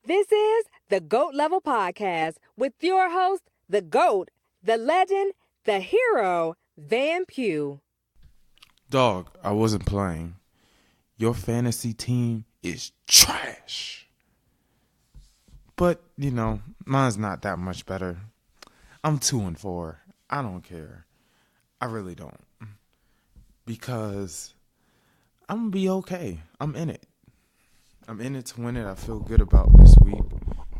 This is the GOAT Level Podcast with your host, the GOAT, the legend, the hero, Van Pugh. Dog, I wasn't playing. Your fantasy team is trash. But, mine's not that much better. I'm 2-4. I don't care. I really don't. Because I'm going to be okay. I'm in it. I'm in it to win it. I feel good about this week.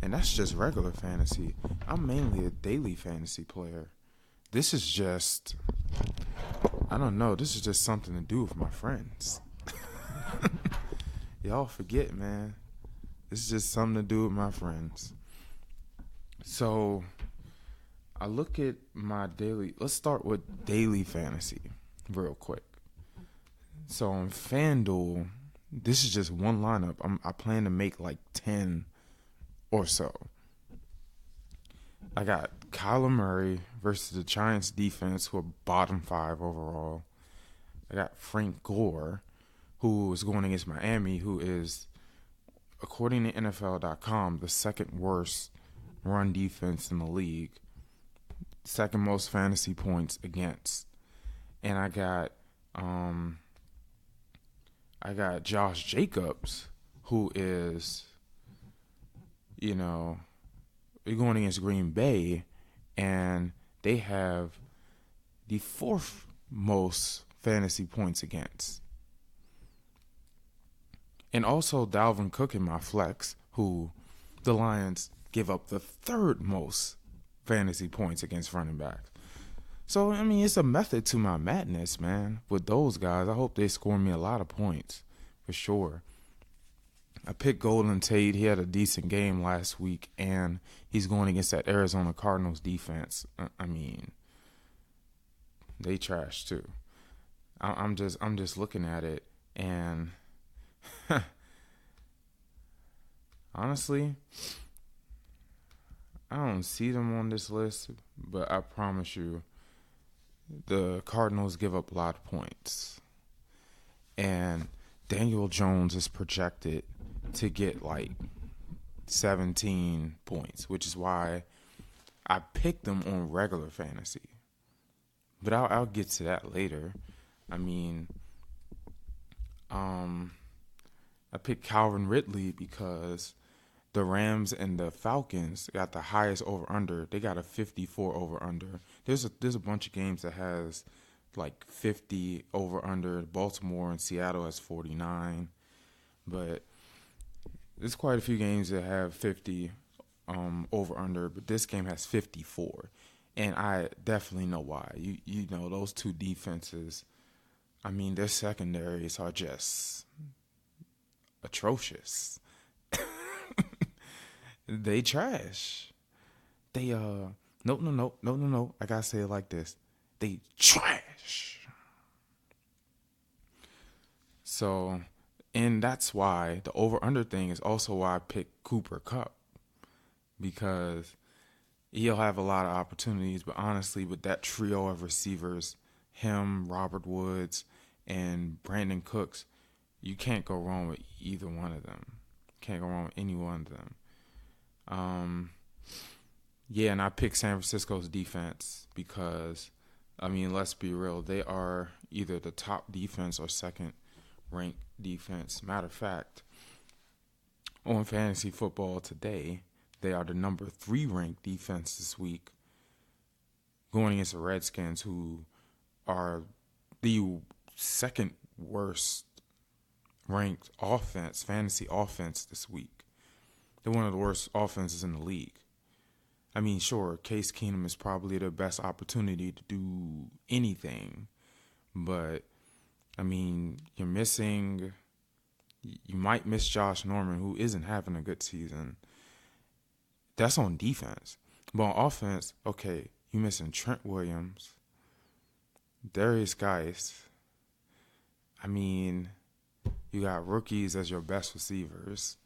And that's just regular fantasy. I'm mainly a daily fantasy player. This is just, I don't know. This is just something to do with my friends. Y'all forget, man. This is just something to do with my friends. So, I look at my daily, let's start with daily fantasy real quick. So, on FanDuel, this is just one lineup. I plan to make like 10 or so. I got Kyler Murray versus the Giants defense, who are bottom 5 overall. I got Frank Gore, who is going against Miami, who is, according to NFL.com, the second worst run defense in the league. Second most fantasy points against. And I got Josh Jacobs, who is, going against Green Bay, and they have the 4th most fantasy points against. And also Dalvin Cook in my flex, who the Lions give up the 3rd most fantasy points against running backs. So, it's a method to my madness, man. With those guys, I hope they score me a lot of points, for sure. I picked Golden Tate. He had a decent game last week, and he's going against that Arizona Cardinals defense. They trash too. I'm just looking at it, and honestly, I don't see them on this list, but I promise you, the Cardinals give up a lot of points. And Daniel Jones is projected to get like 17 points, which is why I picked them on regular fantasy. But I'll get to that later. I picked Calvin Ridley because the Rams and the Falcons got the highest over-under. They got a 54 over-under. There's a bunch of games that has like 50 over-under. Baltimore and Seattle has 49. But there's quite a few games that have 50 over-under. But this game has 54. And I definitely know why. You know, those two defenses, their secondaries are just atrocious. They trash. They no. I gotta say it like this. They trash. So, and that's why the over-under thing is also why I picked Cooper Kupp, because he'll have a lot of opportunities. But honestly, with that trio of receivers, him, Robert Woods, and Brandon Cooks, you can't go wrong with either one of them. Can't go wrong with any one of them. And I picked San Francisco's defense because, let's be real, they are either the top defense or second ranked defense. Matter of fact, on Fantasy Football Today, they are the number 3 ranked defense this week, going against the Redskins, who are the second worst ranked offense, fantasy offense this week. They're one of the worst offenses in the league. Sure, Case Keenum is probably the best opportunity to do anything. But, you're missing, you might miss Josh Norman, who isn't having a good season. That's on defense. But on offense, okay, you're missing Trent Williams, Darius Geis. You got rookies as your best receivers.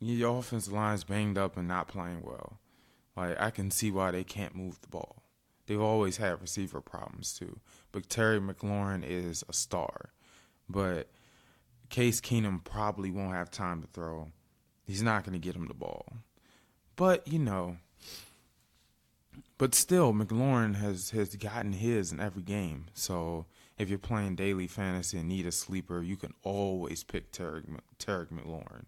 Your offensive line's banged up and not playing well. I can see why they can't move the ball. They've always had receiver problems too. But Terry McLaurin is a star. But Case Keenum probably won't have time to throw. He's not going to get him the ball. But, but still, McLaurin has gotten his in every game. So if you're playing daily fantasy and need a sleeper, you can always pick Tarek McLaurin.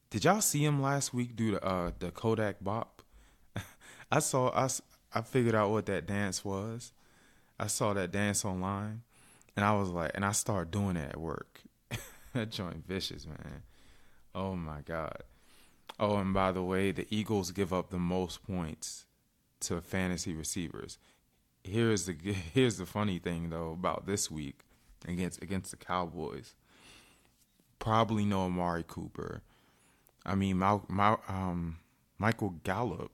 Did y'all see him last week do the Kodak Bop? I figured out what that dance was. I saw that dance online, and I started doing it at work. That joint vicious, man. Oh my God. Oh, and by the way, the Eagles give up the most points to fantasy receivers. Here's the funny thing though about this week against the Cowboys. Probably no Amari Cooper. I mean, Michael Gallup.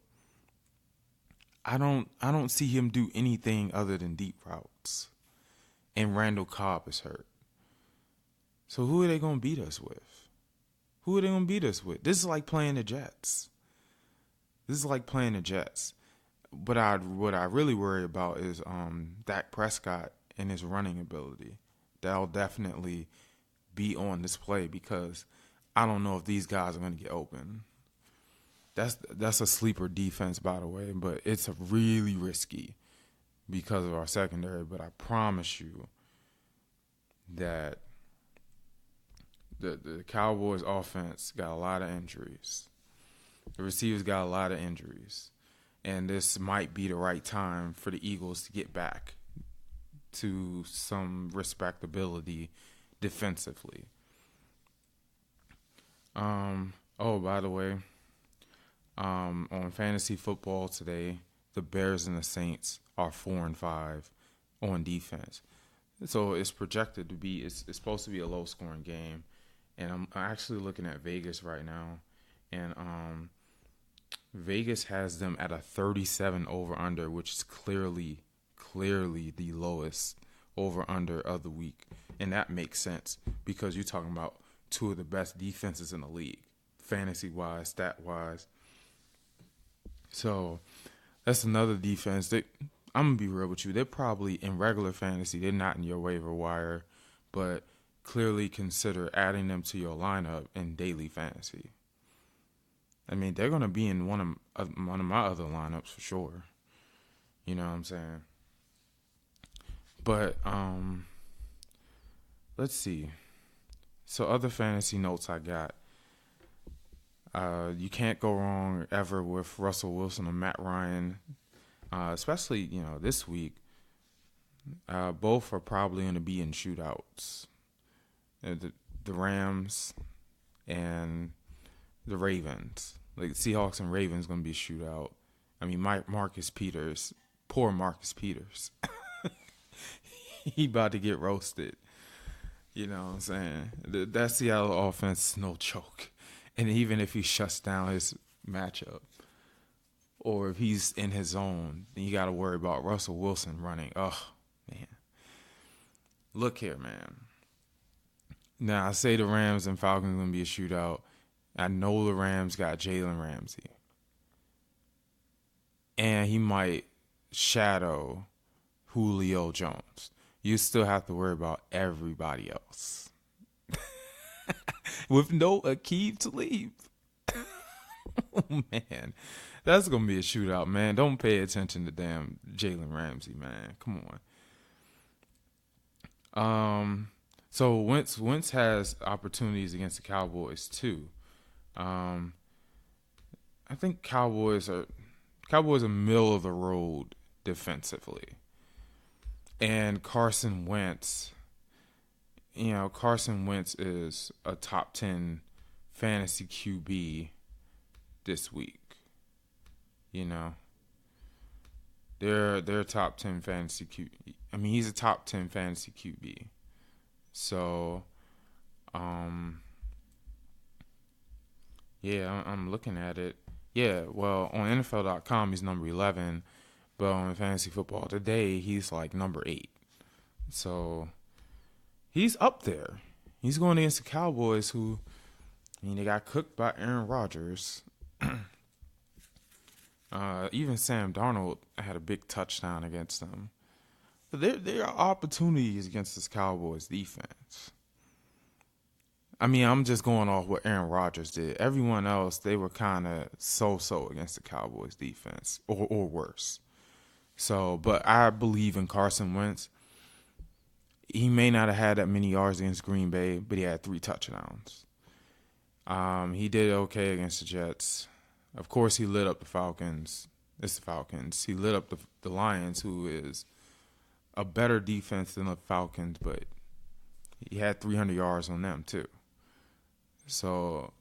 I don't see him do anything other than deep routes. And Randall Cobb is hurt. So who are they gonna beat us with? This is like playing the Jets. But what I really worry about is Dak Prescott and his running ability. That'll definitely be on display because I don't know if these guys are going to get open. That's a sleeper defense, by the way, but it's really risky because of our secondary. But I promise you that the Cowboys offense got a lot of injuries. The receivers got a lot of injuries. And this might be the right time for the Eagles to get back to some respectability defensively. By the way, on fantasy football today, the Bears and the Saints are 4-5 on defense. So it's projected to be, it's supposed to be a low-scoring game. And I'm actually looking at Vegas right now. And Vegas has them at a 37 over-under, which is clearly the lowest over-under of the week. And that makes sense because you're talking about two of the best defenses in the league, fantasy-wise, stat-wise. So that's another defense. I'm going to be real with you. They're probably, in regular fantasy, they're not in your waiver wire, but clearly consider adding them to your lineup in daily fantasy. I mean, they're going to be in one of my other lineups for sure. You know what I'm saying? But let's see. So other fantasy notes I got. You can't go wrong ever with Russell Wilson or Matt Ryan, especially, this week. Both are probably going to be in shootouts. The Rams and the Ravens. Like Seahawks and Ravens going to be a shootout. I mean, poor Marcus Peters. He about to get roasted. You know what I'm saying? That Seattle offense is no joke. And even if he shuts down his matchup or if he's in his zone, then you got to worry about Russell Wilson running. Oh, man. Look here, man. Now, I say the Rams and Falcons are going to be a shootout. I know the Rams got Jalen Ramsey. And he might shadow Julio Jones. You still have to worry about everybody else. With no Aqib Talib. Oh, man. That's going to be a shootout, man. Don't pay attention to damn Jalen Ramsey, man. Come on. So Wentz has opportunities against the Cowboys, too. I think Cowboys are middle of the road defensively. And Carson Wentz is a top 10 fantasy QB this week. They're top 10 fantasy QB. I mean, he's a top 10 fantasy QB. So, yeah, I'm looking at it. Yeah, well, on NFL.com, he's number 11. But on Fantasy Football Today, he's like number 8. So, he's up there. He's going against the Cowboys who, they got cooked by Aaron Rodgers. Even Sam Darnold had a big touchdown against them. But there are opportunities against this Cowboys defense. I mean, I'm just going off what Aaron Rodgers did. Everyone else, they were kind of so-so against the Cowboys defense, or worse. So, but I believe in Carson Wentz. He may not have had that many yards against Green Bay, but he had 3 touchdowns. He did okay against the Jets. Of course, he lit up the Falcons. It's the Falcons. He lit up the Lions, who is a better defense than the Falcons, but he had 300 yards on them too. So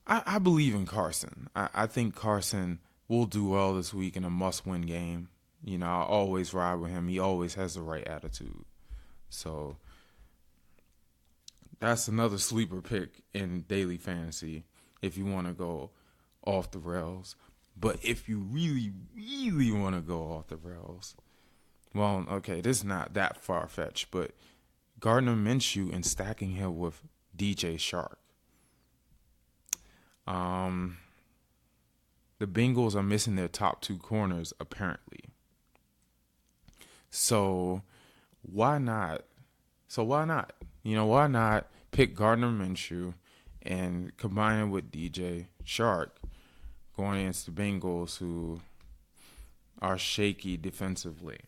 I believe in Carson. I think Carson will do well this week in a must-win game. You know, I always ride with him. He always has the right attitude. So that's another sleeper pick in daily fantasy if you want to go off the rails. But if you really, really want to go off the rails, well, okay, this is not that far-fetched, but Gardner Minshew and stacking him with DJ Shark. The Bengals are missing their top 2 corners, apparently. So why not? You know, why not pick Gardner Minshew and combine it with DJ Shark going against the Bengals, who are shaky defensively.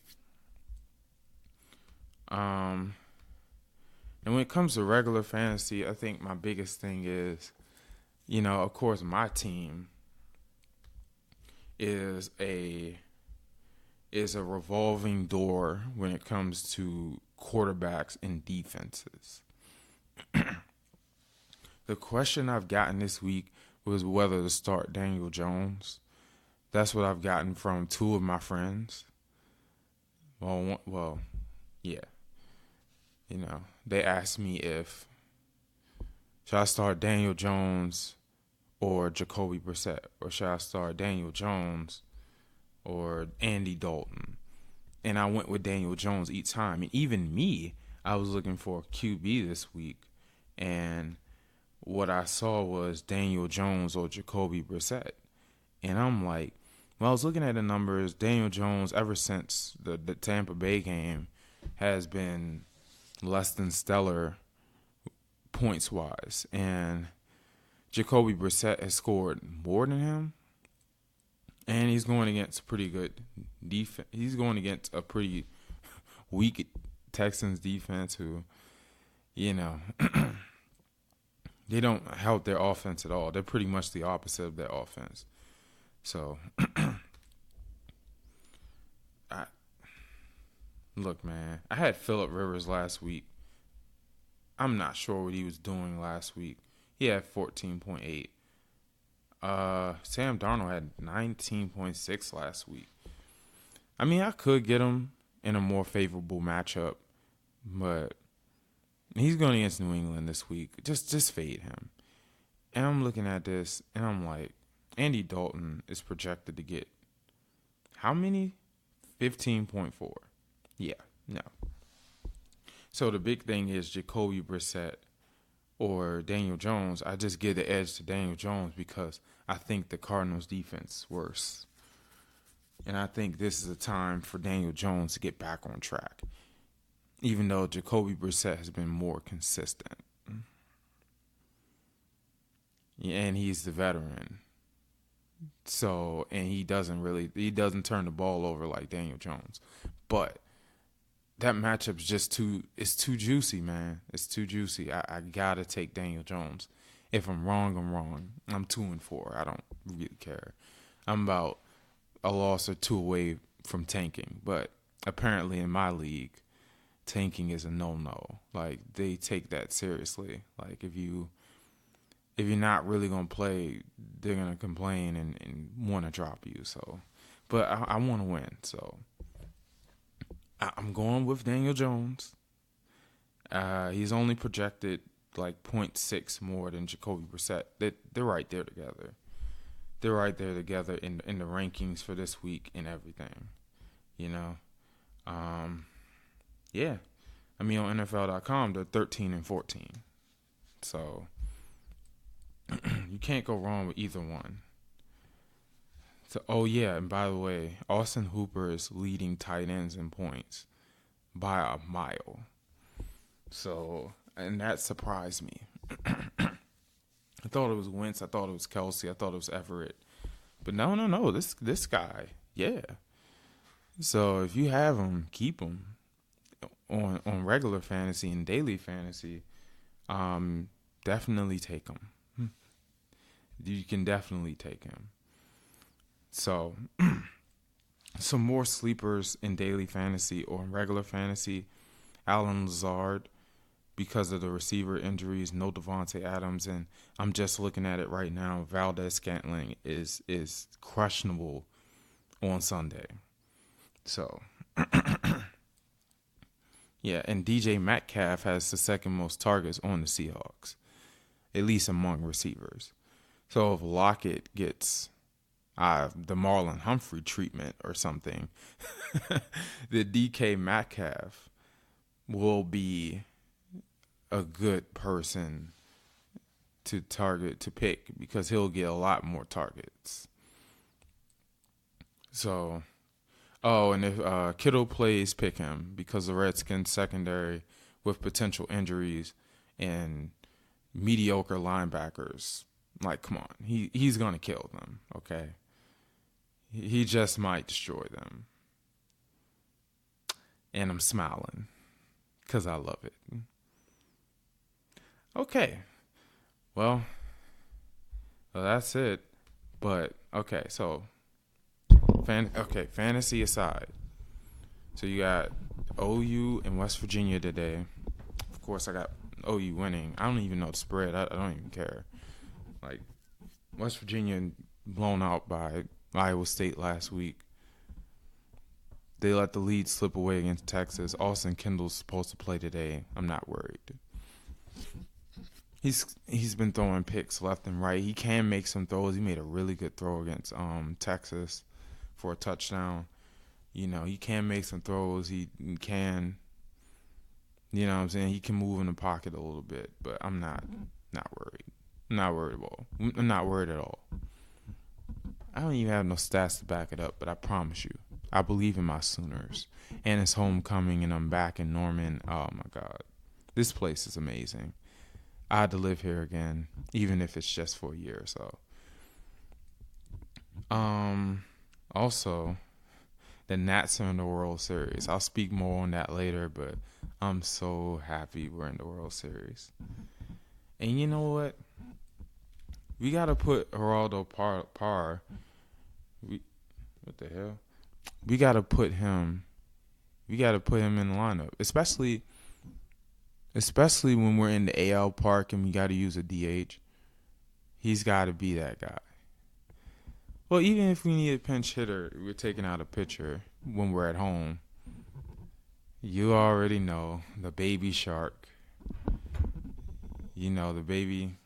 And when it comes to regular fantasy, I think my biggest thing is, you know, of course, my team is a revolving door when it comes to quarterbacks and defenses. The question I've gotten this week was whether to start Daniel Jones. That's what I've gotten from 2 of my friends. Well, yeah. You know, they asked me if should I start Daniel Jones or Jacoby Brissette, or should I start Daniel Jones or Andy Dalton? And I went with Daniel Jones each time. And even me, I was looking for a QB this week, and what I saw was Daniel Jones or Jacoby Brissette. And I'm like, well, I was looking at the numbers. Daniel Jones, ever since the Tampa Bay game, has been less than stellar points-wise. And Jacoby Brissette has scored more than him. And he's going against pretty good defense. He's going against a pretty weak Texans defense who, you know, they don't help their offense at all. They're pretty much the opposite of their offense. So, look, man, I had Phillip Rivers last week. I'm not sure what he was doing last week. He had 14.8. Sam Darnold had 19.6 last week. I mean, I could get him in a more favorable matchup, but he's going against New England this week. Just fade him. And I'm looking at this, and I'm like, Andy Dalton is projected to get how many? 15.4. Yeah, no. So the big thing is Jacoby Brissette or Daniel Jones. I just give the edge to Daniel Jones because I think the Cardinals' defense is worse. And I think this is a time for Daniel Jones to get back on track, even though Jacoby Brissette has been more consistent. And he's the veteran. So, and he doesn't turn the ball over like Daniel Jones. But that matchup's just it's too juicy, man. It's too juicy. I gotta take Daniel Jones. If I'm wrong, I'm wrong. I'm 2-4. I don't really care. I'm about a loss or 2 away from tanking. But apparently in my league, tanking is a no-no. Like, they take that seriously. Like, if you're not really gonna play, they're gonna complain and want to drop you. So, but I want to win. So I'm going with Daniel Jones. He's only projected like 0.6 more than Jacoby Brissette. They're right there together. They're right there together in the rankings for this week and everything. You know, yeah. I mean, on NFL.com, they're 13-14. So you can't go wrong with either one. So, oh yeah, and by the way, Austin Hooper is leading tight ends in points by a mile. So and that surprised me. I thought it was Wentz. I thought it was Kelsey. I thought it was Everett. But no. This guy, yeah. So if you have him, keep him on regular fantasy and daily fantasy. Definitely take him. You can definitely take him. So some more sleepers in daily fantasy or in regular fantasy. Allen Lazard, because of the receiver injuries, no Devontae Adams, and I'm just looking at it right now. Valdez-Scantling is questionable on Sunday. So, yeah, and DJ Metcalf has the second most targets on the Seahawks, at least among receivers. So if Lockett gets the Marlon Humphrey treatment or something, the DK Metcalf will be a good person to pick because he'll get a lot more targets. So, and if Kittle plays, pick him because the Redskins secondary with potential injuries and mediocre linebackers, like, come on, he's gonna kill them. Okay, he just might destroy them, and I'm smiling because I love it. Okay, well, that's it. But okay, so fantasy aside, so you got OU and West Virginia today. Of course, I got OU winning. I don't even know the spread. I don't even care. Like, West Virginia blown out by Iowa State last week. They let the lead slip away against Texas. Austin Kendall's supposed to play today. I'm not worried. He's been throwing picks left and right. He can make some throws. He made a really good throw against Texas for a touchdown. You know, he can make some throws. He can, you know what I'm saying? He can move in the pocket a little bit, but I'm not worried. I'm not worried at all. I don't even have no stats to back it up, but I promise you, I believe in my Sooners. And it's homecoming, and I'm back in Norman. Oh, my God. This place is amazing. I had to live here again, even if it's just for a year or so. Also, the Nats are in the World Series. I'll speak more on that later, but I'm so happy we're in the World Series. And you know what? We got to put Geraldo Parra. What the hell? We got to put him in the lineup, especially when we're in the AL Park and we got to use a DH. He's got to be that guy. Well, even if we need a pinch hitter, we're taking out a pitcher when we're at home. You already know the baby shark. You know, the baby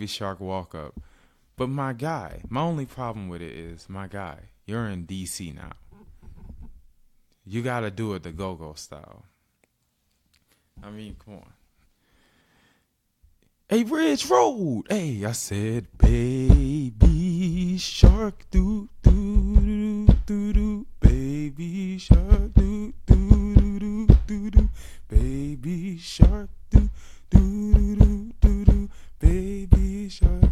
shark walk up. But my guy, my only problem with it is, my guy, you're in DC now. You got to do it the go-go style. I mean, come on. Hey, Ridge Road. Hey, I said, baby shark, do do do do do, baby shark, do do do do do, baby shark, do do do do do, baby shark,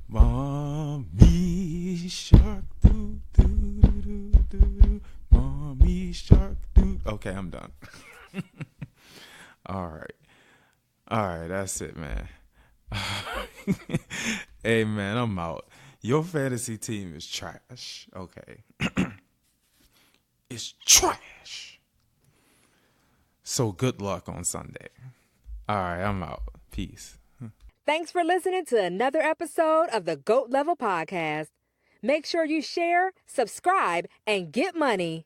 mommy shark, do do do do do, mommy shark, do. Okay, I'm done. All right, that's it, man. Hey, man, I'm out. Your fantasy team is trash. Okay. It's trash. So good luck on Sunday. All right, I'm out. Peace. Thanks for listening to another episode of the GOAT Level Podcast. Make sure you share, subscribe, and get money.